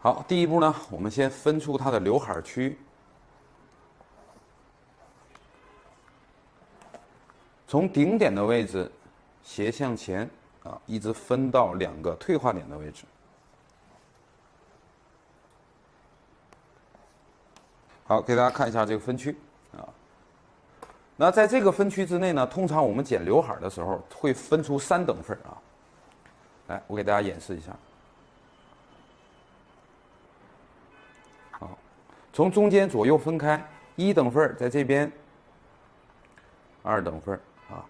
好，第一步呢，我们先分出它的刘海区，从顶点的位置斜向前啊，一直分到2个退化点的位置。好，给大家看一下这个分区啊。那在这个分区之内呢，通常我们剪刘海的时候会分出3等份啊。来，我给大家演示一下。好，从中间左右分开，1等份在这边，2等份啊，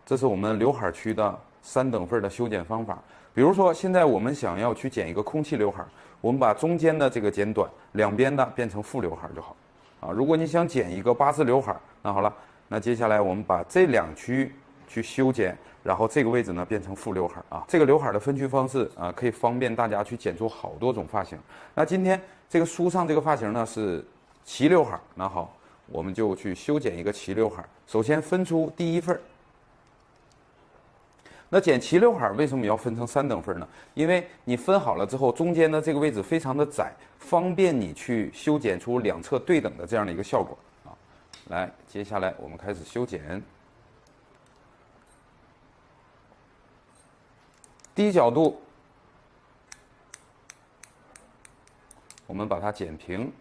这是我们刘海区的3等份的修剪方法。比如说，现在我们想要去剪一个空气刘海，我们把中间的这个剪短，两边的变成副刘海就好。啊，如果你想剪一个8字刘海，那好了，那接下来我们把这2区去修剪，然后这个位置呢变成副刘海啊。这个刘海的分区方式啊，可以方便大家去剪出好多种发型。那今天这个书上这个发型呢是齐刘海，那好，我们就去修剪一个齐刘海。首先分出第1份。那剪齐刘海为什么要分成3等份呢？因为你分好了之后，中间的这个位置非常的窄，方便你去修剪出2侧对等的这样的一个效果啊。来，接下来我们开始修剪。低角度，我们把它剪平。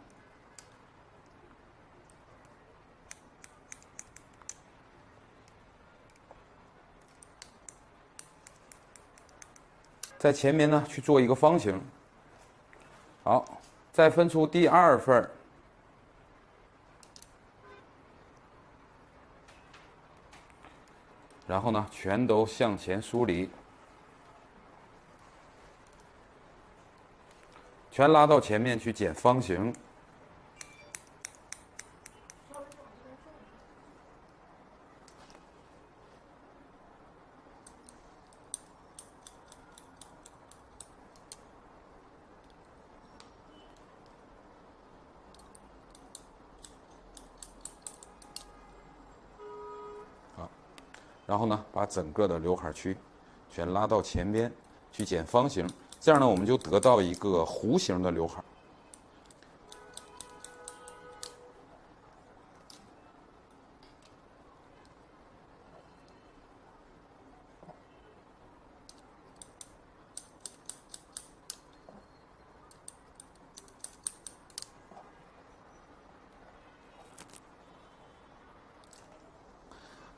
在前面呢去做一个方形。好，再分出第2份，然后呢全都向前梳理，全拉到前面去剪方形。然后呢，把整个的刘海区全拉到前边去剪方形，这样呢，我们就得到一个弧形的刘海。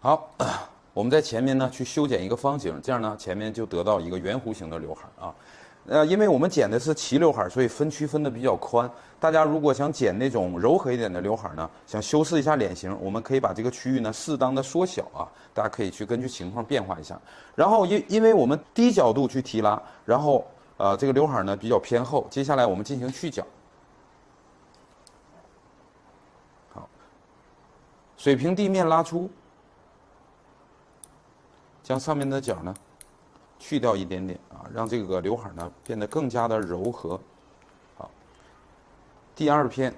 好。我们在前面呢去修剪一个方形，这样呢前面就得到一个圆弧形的刘海啊。因为我们剪的是齐刘海，所以分区分的比较宽。大家如果想剪那种柔和一点的刘海呢，想修饰一下脸型，我们可以把这个区域呢适当的缩小啊。大家可以去根据情况变化一下。然后因为我们低角度去提拉，然后这个刘海呢比较偏厚，接下来我们进行去角。好，水平地面拉出。将上面的角呢去掉一点点啊，让这个刘海呢变得更加的柔和。好，第2片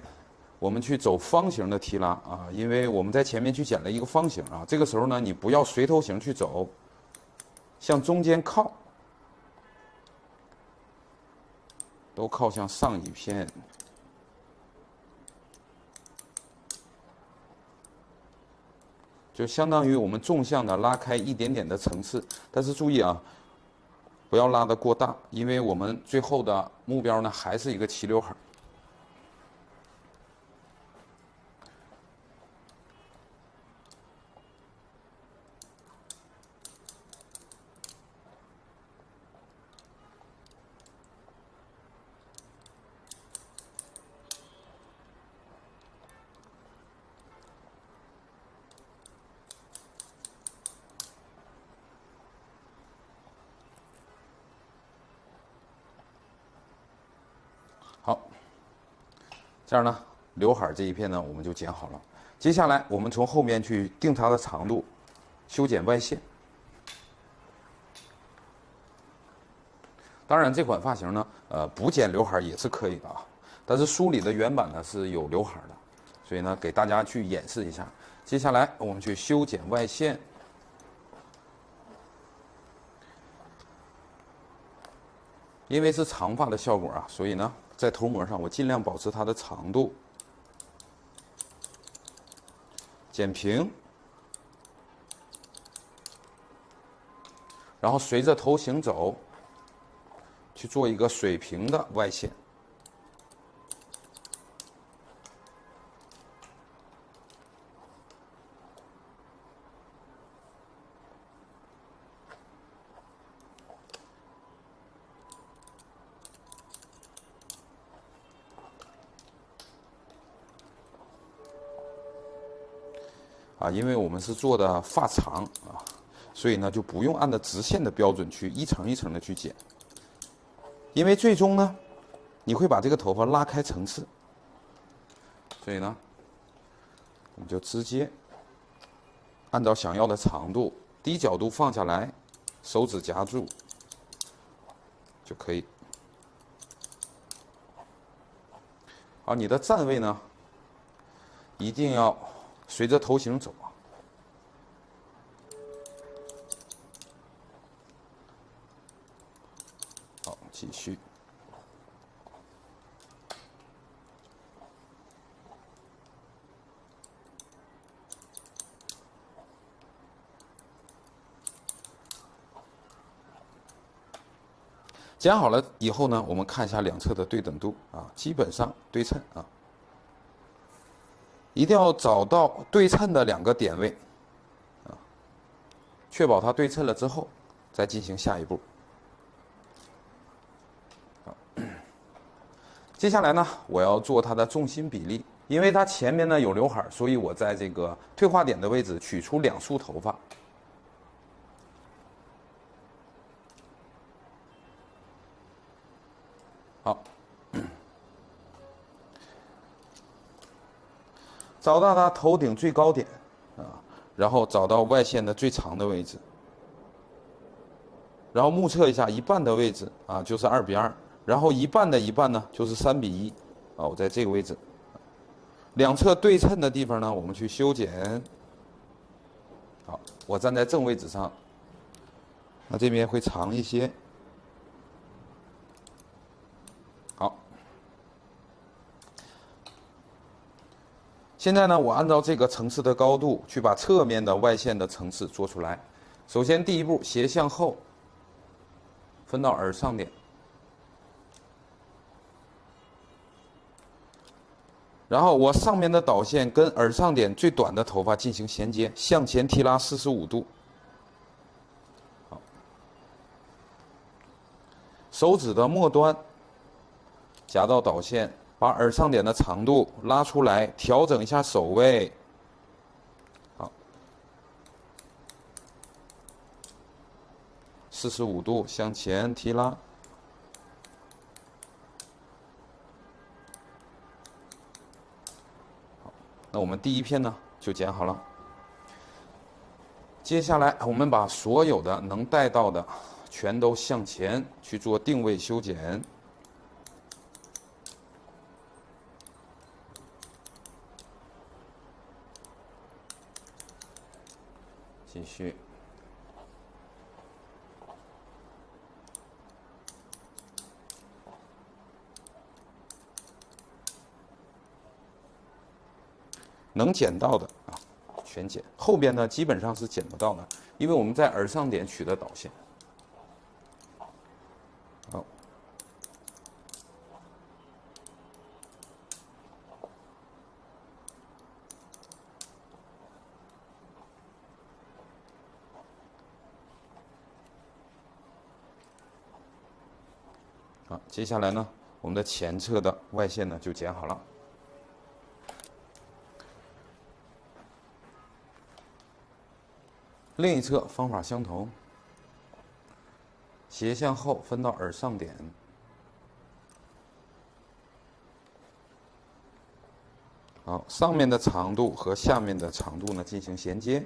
我们去走方形的提拉啊，因为我们在前面去剪了一个方形啊，这个时候呢你不要随头型去走，向中间靠，都靠向上一片。就相当于我们纵向的拉开一点点的层次，但是注意啊，不要拉得过大，因为我们最后的目标呢还是一个齐刘海。好，这样呢，刘海这一片呢我们就剪好了。接下来我们从后面去定它的长度，修剪外线。当然，这款发型呢，不剪刘海也是可以的啊。但是书里的原版呢是有刘海的，所以呢给大家去演示一下。接下来我们去修剪外线。因为是长发的效果啊，所以呢在头模上，我尽量保持它的长度，剪平，然后随着头型走，去做一个水平的外线。因为我们是做的发长所以呢就不用按照直线的标准去一层一层的去剪，因为最终呢，你会把这个头发拉开层次，所以呢，我们就直接按照想要的长度，低角度放下来，手指夹住就可以。好，你的站位呢，一定要随着头型走。好，继续。剪好了以后呢，我们看一下两侧的对等度基本上对称一定要找到对称的两个点位确保它对称了之后，再进行下一步。接下来呢，我要做它的重心比例，因为它前面呢有刘海，所以我在这个退化点的位置取出2束头发。好，找到它头顶最高点然后找到外线的最长的位置，然后目测一下一半的位置就是2:2，然后一半的一半呢就是3:1我在这个位置，两侧对称的地方呢，我们去修剪。好，我站在正位置上，那这边会长一些。好，现在呢，我按照这个层次的高度去把侧面的外线的层次做出来。首先第一步，斜向后分到耳上点，然后我上面的导线跟耳上点最短的头发进行衔接，向前提拉45度。好，手指的末端夹到导线，把耳上点的长度拉出来，调整一下手位。好，45度向前提拉。好，那我们第一片呢就剪好了。接下来我们把所有的能带到的全都向前去做定位修剪。继续。能剪到的全剪，后边呢基本上是剪不到的，因为我们在耳上点取的导线。好，接下来呢，我们的前侧的外线呢就剪好了。另一侧方法相同，斜向后分到耳上点，好，上面的长度和下面的长度呢进行衔接。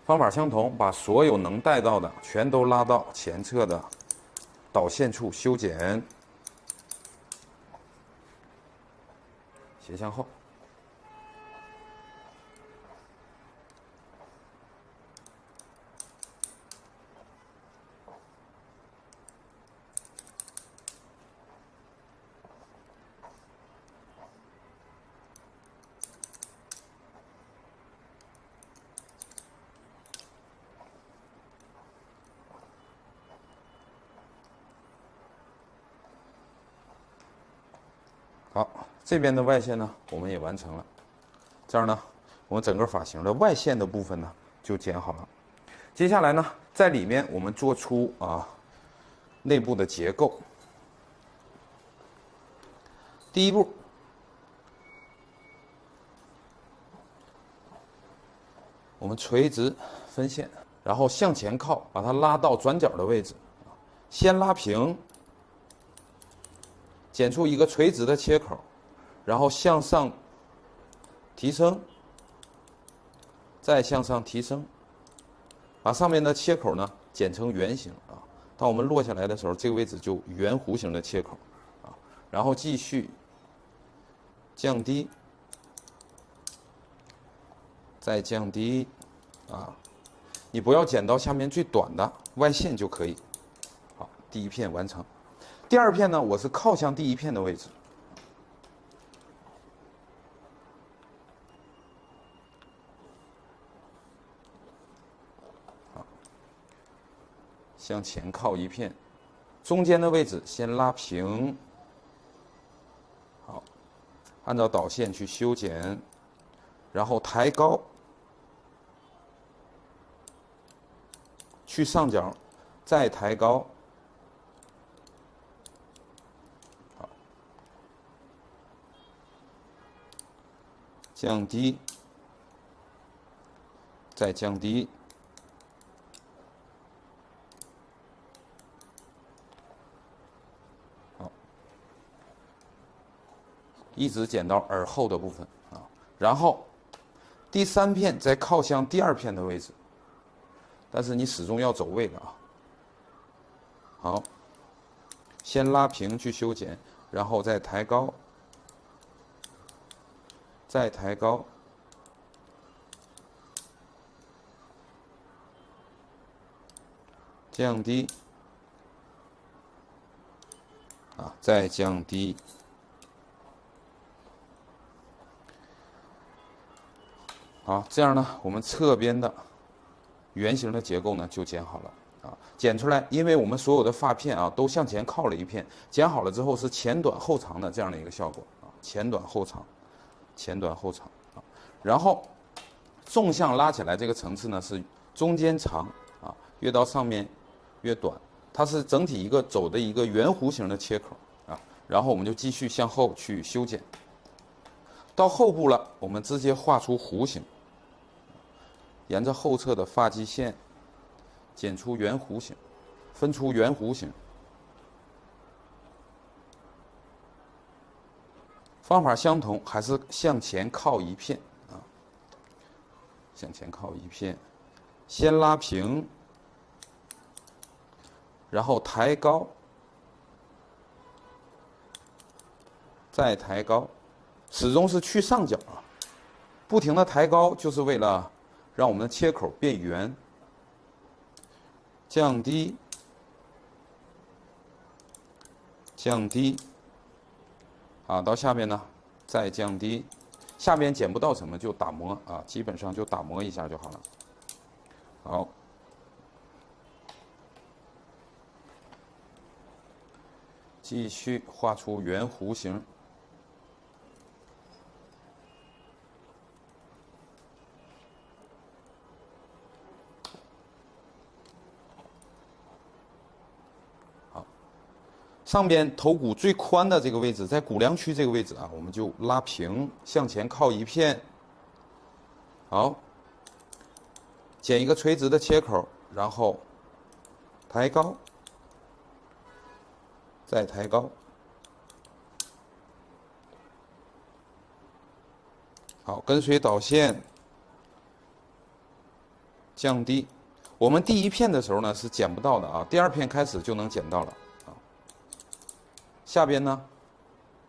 方法相同，把所有能带到的全都拉到前侧的导线处修剪，斜向后。好，这边的外线呢，我们也完成了。这样呢，我们整个发型的外线的部分呢就剪好了。接下来呢，在里面我们做出内部的结构。第一步，我们垂直分线，然后向前靠，把它拉到转角的位置，先拉平，剪出一个垂直的切口，然后向上提升，再向上提升，把上面的切口呢剪成圆形啊。当我们落下来的时候，这个位置就圆弧形的切口啊，然后继续降低，再降低啊，你不要剪到下面最短的外线就可以。好，第一片完成。第二片呢，我是靠向第一片的位置。向前靠一片，中间的位置先拉平，好，按照导线去修剪，然后抬高，去上角，再抬高，好，降低，再降低。一直剪到耳后的部分啊，然后第三片再靠向第二片的位置，但是你始终要走位的啊。好，先拉平去修剪，然后再抬高，再抬高，降低，啊，再降低。好，这样呢，我们侧边的圆形的结构呢就剪好了啊。剪出来，因为我们所有的发片啊都向前靠了一片，剪好了之后是前短后长的这样的一个效果啊，前短后长，前短后长啊。然后纵向拉起来，这个层次呢是中间长啊，越到上面越短，它是整体一个走的一个圆弧形的切口啊。然后我们就继续向后去修剪，到后部了，我们直接画出弧形。沿着后侧的发际线剪出圆弧形，分出圆弧形。方法相同，还是向前靠一片啊，向前靠一片，先拉平，然后抬高，再抬高，始终是去上角啊，不停的抬高，就是为了让我们的切口变圆，降低，降低，啊，到下面呢再降低，下边剪不到什么就打磨啊，基本上就打磨一下就好了。好，继续画出圆弧形。上边头骨最宽的这个位置，在骨梁区这个位置啊，我们就拉平，向前靠一片。好，剪一个垂直的切口，然后抬高，再抬高。好，跟随导线降低。我们第一片的时候呢是剪不到的啊，第二片开始就能剪到了。下边呢，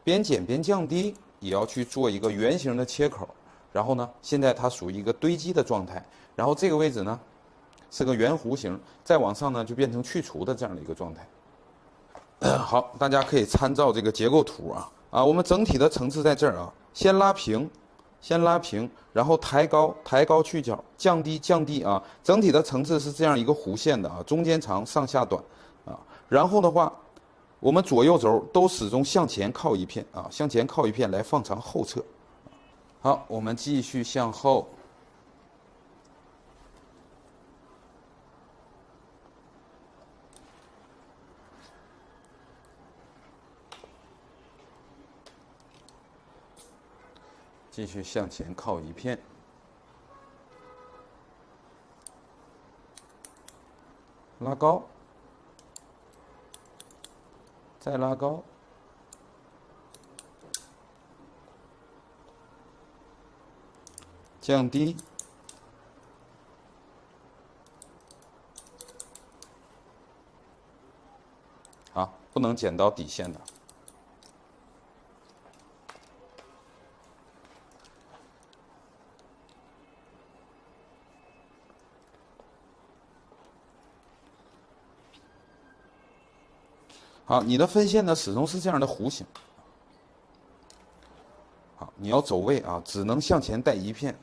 边剪边降低，也要去做一个圆形的切口。然后呢，现在它属于一个堆积的状态。然后这个位置呢，是个圆弧形，再往上呢就变成去除的这样的一个状态。好，大家可以参照这个结构图啊。我们整体的层次在这儿啊，先拉平，先拉平，然后抬高，抬高去角，降低，降低啊。整体的层次是这样一个弧线的啊，中间长，上下短啊。然后的话，我们左右轴都始终向前靠一片啊，向前靠一片来放长后侧。好，我们继续向后。继续向前靠一片，拉高，再拉高，降低，啊，不能剪到底线的。好，你的分线呢始终是这样的弧形。好，你要走位啊，只能向前带一片，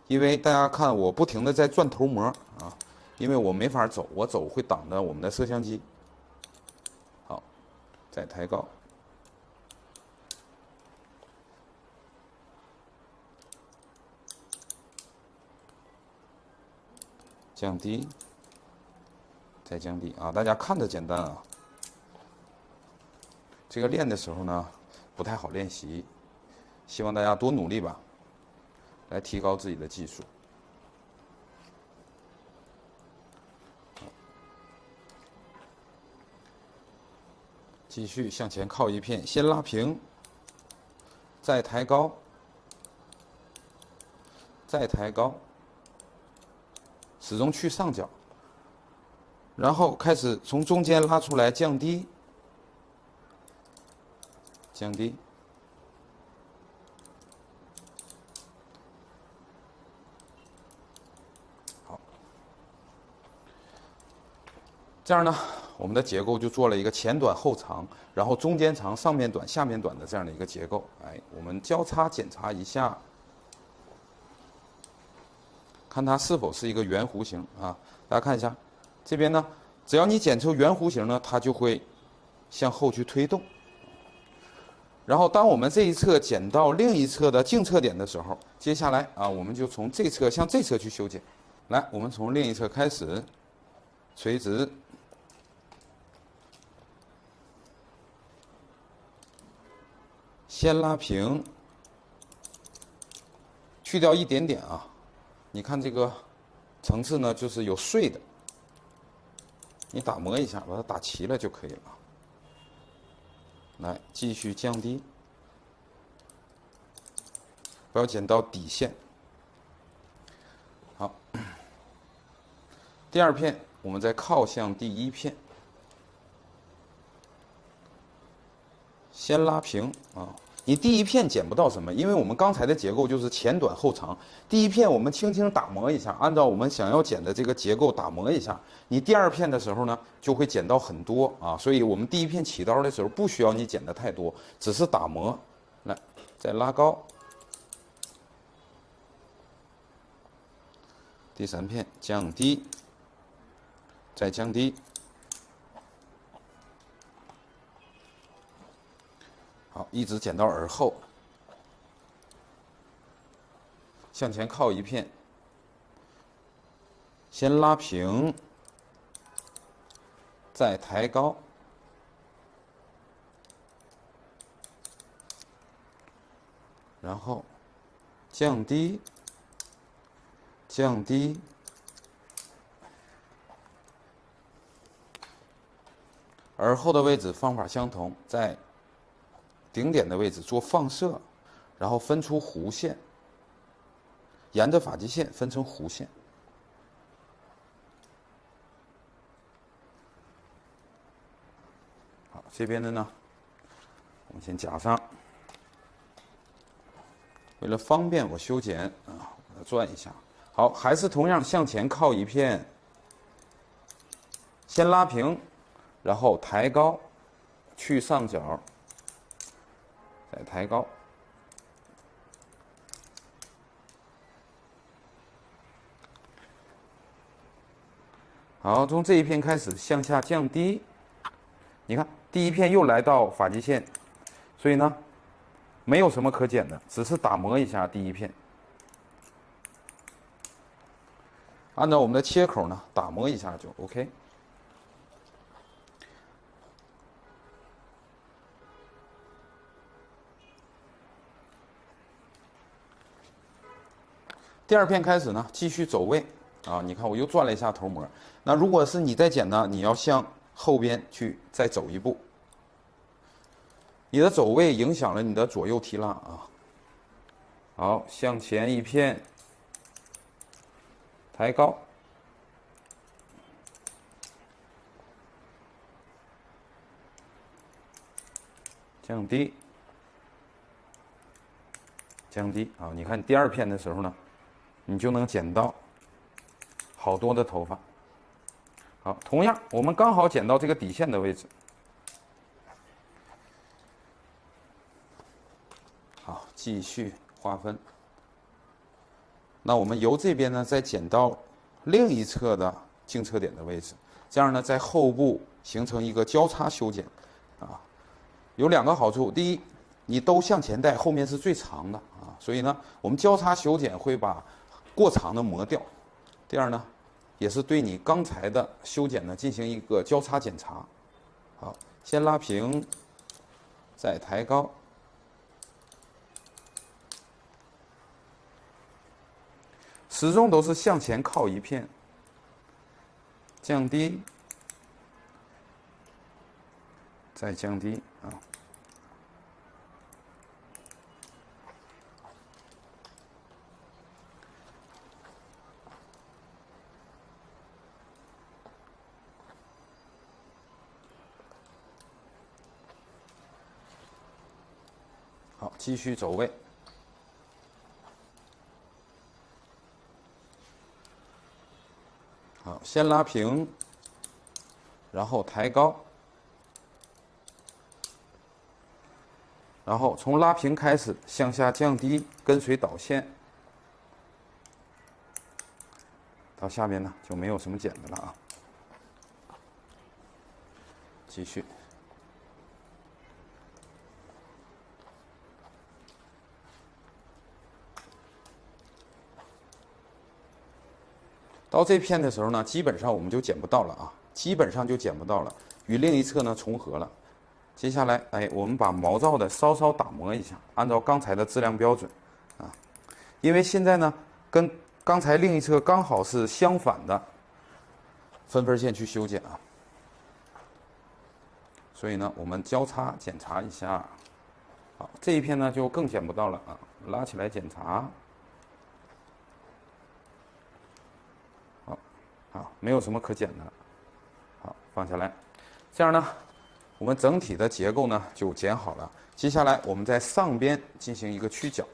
因为大家看我不停的在转头模啊，因为我没法走，我走会挡着我们的摄像机。好，再抬高，降低，再降低啊，大家看着简单啊。这个练的时候呢，不太好练习，希望大家多努力吧，来提高自己的技术。继续向前靠一片，先拉平，再抬高，再抬高，始终去上角，然后开始从中间拉出来，降低。降低，好，这样呢，我们的结构就做了一个前短后长，然后中间长、上面短、下面短的这样的一个结构。哎，我们交叉检查一下，看它是否是一个圆弧形啊？大家看一下，这边呢，只要你剪出圆弧形呢，它就会向后去推动。然后，当我们这一侧剪到另一侧的径侧点的时候，接下来啊，我们就从这侧向这侧去修剪。来，我们从另一侧开始，垂直，先拉平，去掉一点点啊。你看这个层次呢，就是有碎的，你打磨一下，把它打齐了就可以了。来，继续降低，不要剪到底线。好，第二片我们再靠向第一片，先拉平啊。你第一片剪不到什么，因为我们刚才的结构就是前短后长。第一片我们轻轻打磨一下，按照我们想要剪的这个结构打磨一下。你第二片的时候呢，就会剪到很多啊。所以我们第一片起刀的时候，不需要你剪的太多，只是打磨。来，再拉高。第三片降低，再降低。好，一直剪到耳后，向前靠一片，先拉平，再抬高，然后降低，降低，耳后的位置方法相同，在顶点的位置做放射，然后分出弧线，沿着发际线分成弧线。好，这边的呢，我们先夹上。为了方便我修剪啊，我转一下。好，还是同样向前靠一片，先拉平，然后抬高，去上角。再抬高，好，从这一片开始向下降低。你看，第一片又来到发际线，所以呢，没有什么可剪的，只是打磨一下第一片。按照我们的切口呢，打磨一下就 OK。第二片开始呢，继续走位啊！你看我又转了一下头模。那如果是你在剪呢，你要向后边去再走一步。你的走位影响了你的左右提拉啊。好，向前一片，抬高，降低，降低啊！你看第二片的时候呢，你就能剪到好多的头发。好，同样我们刚好剪到这个底线的位置。好，继续划分。那我们由这边呢，再剪到另一侧的镜侧点的位置，这样呢，在后部形成一个交叉修剪，啊，有两个好处。第一，你都向前带，后面是最长的啊，所以呢，我们交叉修剪会把过长的磨掉。第二呢，也是对你刚才的修剪呢进行一个交叉检查。好，先拉平，再抬高。始终都是向前靠一片，降低，再降低啊。好，继续走位。好，先拉平，然后抬高，然后从拉平开始向下降低，跟随导线，到下面呢就没有什么剪的了啊。继续。到这片的时候呢，基本上我们就剪不到了啊，基本上就剪不到了，与另一侧呢重合了。接下来，哎，我们把毛躁的稍稍打磨一下，按照刚才的质量标准，啊，因为现在呢跟刚才另一侧刚好是相反的分分线去修剪啊，所以呢我们交叉检查一下。好，这一片呢就更剪不到了啊，拉起来检查。好，没有什么可剪的了。好，放下来。这样呢，我们整体的结构呢就剪好了。接下来我们在上边进行一个曲角。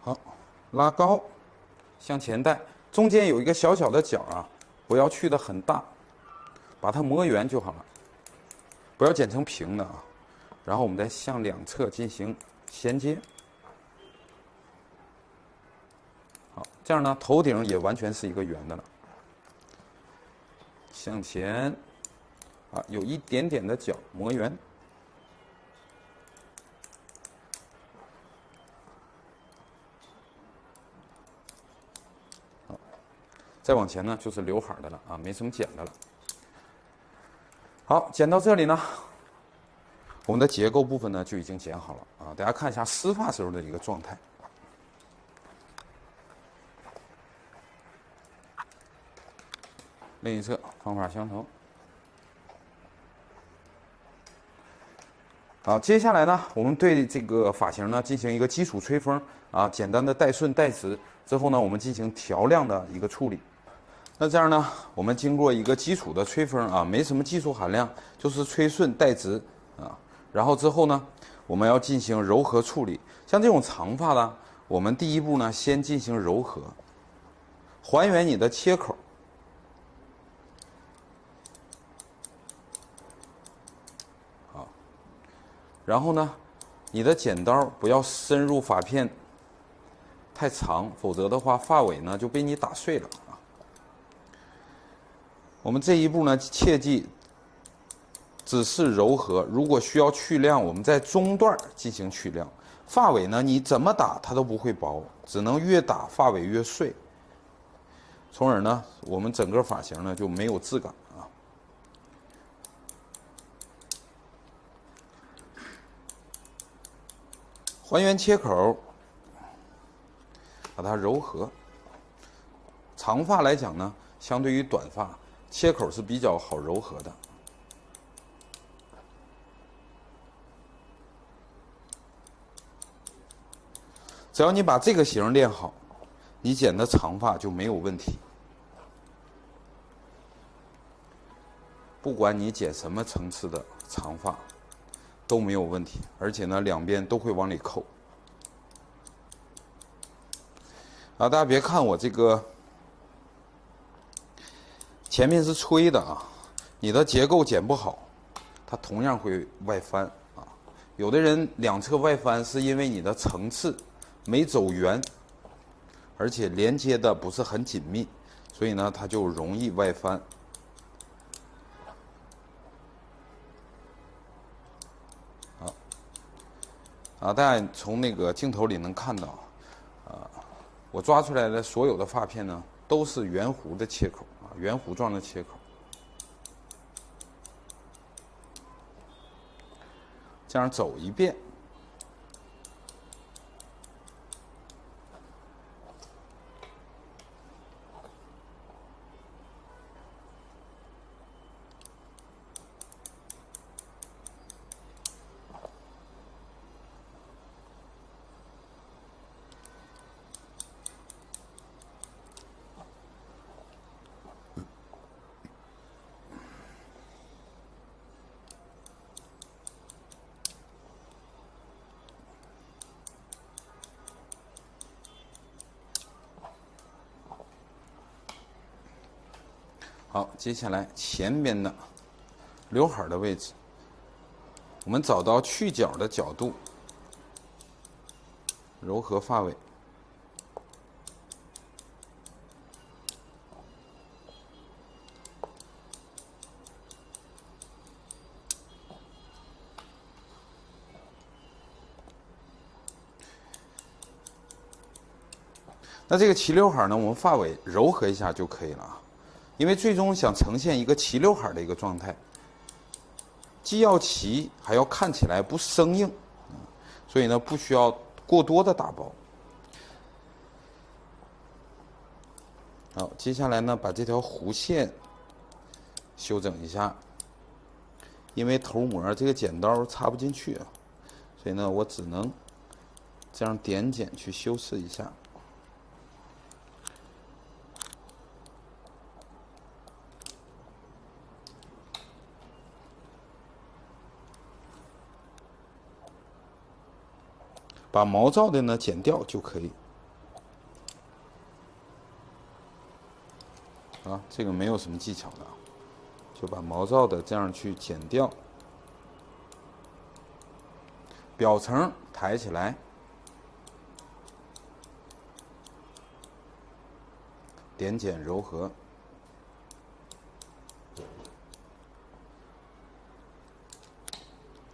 好，拉高，向前带，中间有一个小小的角啊，不要去的很大，把它磨圆就好了，不要剪成平的啊。然后我们再向两侧进行衔接。好，这样呢，头顶也完全是一个圆的了。向前，啊，有一点点的角磨圆。好，再往前呢就是刘海的了啊，没什么剪的了。好，剪到这里呢，我们的结构部分呢就已经剪好了啊。大家看一下湿发时候的一个状态。另一侧方法相同。好，接下来呢，我们对这个发型呢进行一个基础吹风啊，简单的带顺带直之后呢，我们进行调亮的一个处理。那这样呢，我们经过一个基础的吹风啊，没什么技术含量，就是吹顺带直啊。然后之后呢，我们要进行柔和处理。像这种长发呢，我们第一步呢，先进行柔和，还原你的切口。好，然后呢，你的剪刀不要深入发片太长，否则的话发尾呢就被你打碎了啊。我们这一步呢，切记只是柔和，如果需要去亮，我们在中段进行去亮。发尾呢，你怎么打它都不会薄，只能越打发尾越碎，从而呢，我们整个发型呢就没有质感啊。还原切口，把它柔和。长发来讲呢，相对于短发，切口是比较好柔和的。只要你把这个型练好，你剪的长发就没有问题。不管你剪什么层次的长发都没有问题，而且呢，两边都会往里扣。啊，大家别看我这个前面是吹的啊，你的结构剪不好，它同样会外翻啊。有的人两侧外翻是因为你的层次没走圆，而且连接的不是很紧密，所以呢，它就容易外翻。大家从那个镜头里能看到，我抓出来的所有的发片呢，都是圆弧的切口啊，圆弧状的切口。这样走一遍。好，接下来前边的刘海的位置，我们找到去角的角度，柔和发尾。那这个齐刘海呢，我们发尾柔和一下就可以了啊。因为最终想呈现一个齐刘海的一个状态，既要齐，还要看起来不生硬，所以呢，不需要过多的打薄。好，接下来呢，把这条弧线修整一下，因为头模这个剪刀插不进去啊，所以呢，我只能这样点剪去修饰一下。把毛躁的呢剪掉就可以。啊，这个没有什么技巧的，就把毛躁的这样去剪掉。表层抬起来，点剪柔和。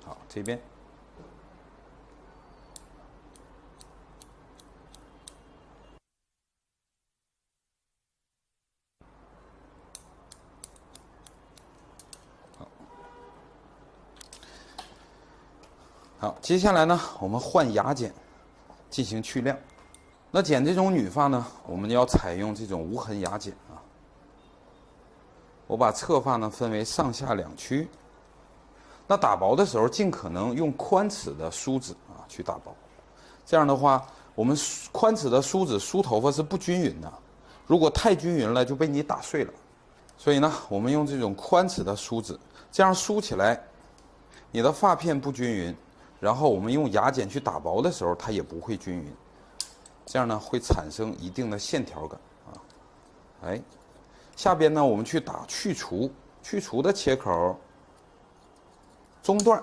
好，这边。好，接下来呢，我们换牙剪，进行去亮。那剪这种女发呢，我们要采用这种无痕牙剪啊。我把侧发呢分为上下两区。那打薄的时候，尽可能用宽齿的梳子啊去打薄。这样的话，我们宽齿的梳子梳头发是不均匀的，如果太均匀了，就被你打碎了。所以呢，我们用这种宽齿的梳子，这样梳起来，你的发片不均匀。然后我们用牙剪去打薄的时候，它也不会均匀，这样呢会产生一定的线条感啊。哎，下边呢我们去打去除，去除的切口中段，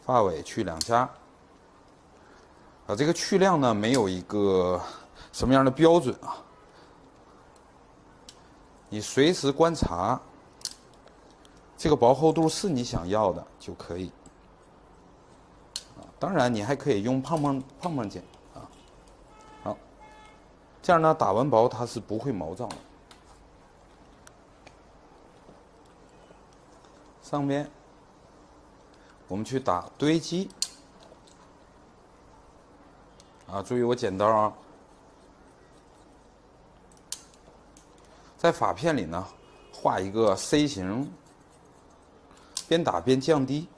发尾去2家。这个去量呢没有一个什么样的标准啊，你随时观察，这个薄厚度是你想要的就可以。当然，你还可以用胖胖剪啊。好，这样呢，打完薄它是不会毛躁的。上边我们去打堆积啊，注意我剪刀啊，在发片里呢画一个 C 型，边打边降低。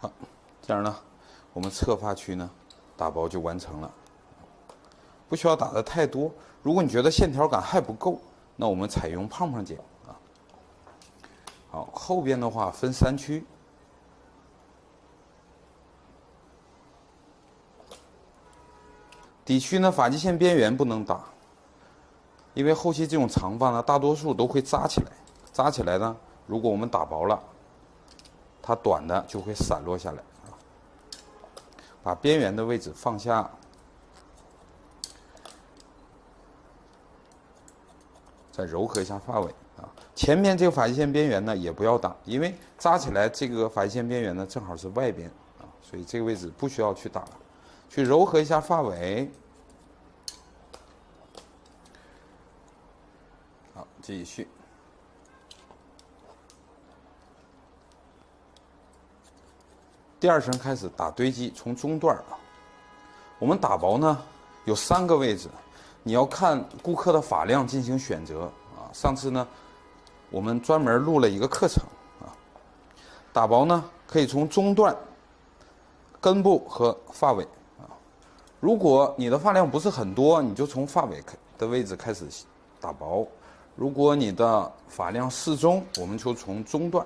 好，这样呢，我们侧发区呢打薄就完成了，不需要打的太多。如果你觉得线条感还不够，那我们采用胖剪啊。好，后边的话分3区，底区呢发际线边缘不能打，因为后期这种长发呢大多数都会扎起来，扎起来呢，如果我们打薄了，它短的就会散落下来啊。把边缘的位置放下，再柔和一下发尾啊。前面这个发际线边缘呢也不要打，因为扎起来这个发际线边缘呢正好是外边啊，所以这个位置不需要去打了，去柔和一下发尾。好，继续。第2声开始打堆积，从中段啊。我们打薄呢有3个位置，你要看顾客的发量进行选择啊。上次呢，我们专门录了一个课程啊。打薄呢可以从中段、根部和发尾啊。如果你的发量不是很多，你就从发尾的位置开始打薄；如果你的发量适中，我们就从中段。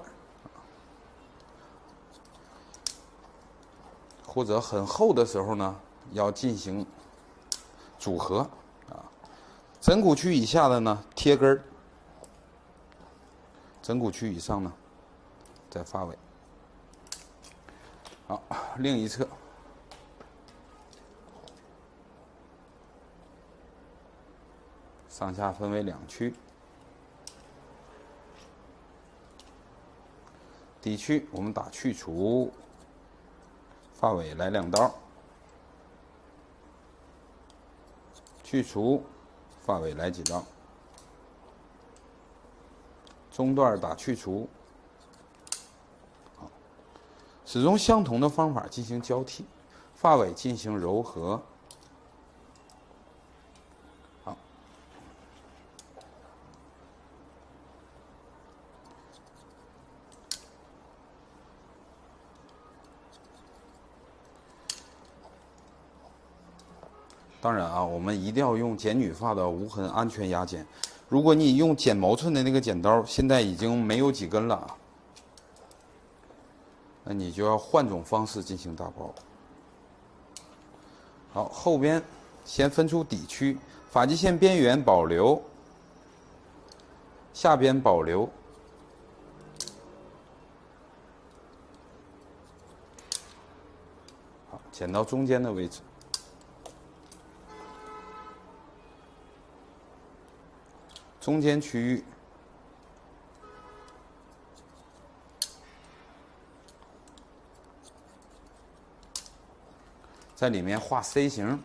或者很厚的时候呢，要进行组合啊。枕骨区以下的呢贴根儿，枕骨区以上呢在发尾。好，另一侧上下分为2区，底区我们打去除。发尾来2刀，去除，发尾来几刀，中段打去除，好，始终相同的方法进行交替，发尾进行柔和，好，当然啊，我们一定要用剪女发的无痕安全压剪。如果你用剪毛寸的那个剪刀，现在已经没有几根了，那你就要换种方式进行打薄。好，后边先分出底区，发际线边缘保留，下边保留。好，剪到中间的位置。中间区域在里面画 C 型，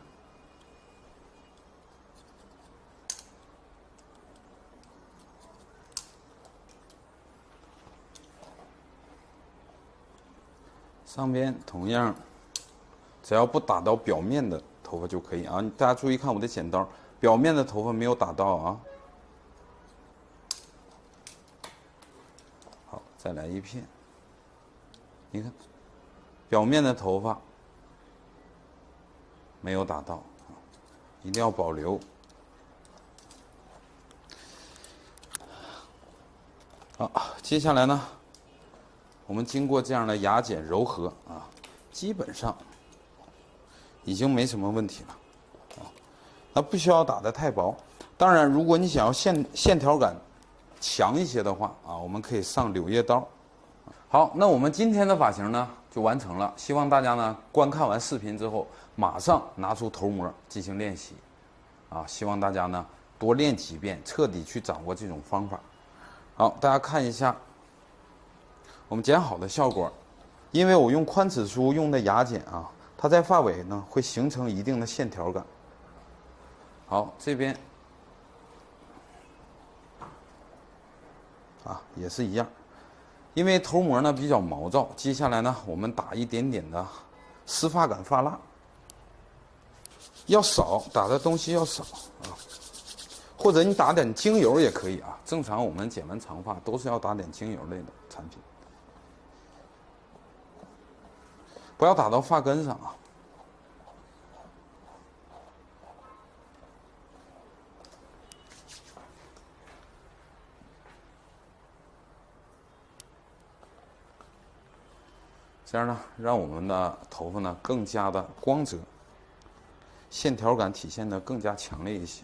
上边同样，只要不打到表面的头发就可以啊。大家注意看我的剪刀，表面的头发没有打到啊。好，再来一片，你看，表面的头发没有打到，一定要保留。好，接下来呢，我们经过这样的压剪柔和啊，基本上已经没什么问题了啊。那不需要打得太薄。当然，如果你想要线条感强一些的话啊，我们可以上柳叶刀。好，那我们今天的发型呢就完成了。希望大家呢观看完视频之后，马上拿出头模进行练习啊。希望大家呢多练几遍，彻底去掌握这种方法。好，大家看一下我们剪好的效果。因为我用宽齿梳用的牙剪啊，它在发尾呢会形成一定的线条感。好，这边啊也是一样，因为头模呢比较毛躁，接下来呢我们打一点点的湿发感发蜡，要少，打的东西要少啊，或者你打点精油也可以啊。正常我们剪完长发都是要打点精油类的产品，不要打到发根上啊。这样呢，让我们的头发呢更加的光泽，线条感体现的更加强烈一些。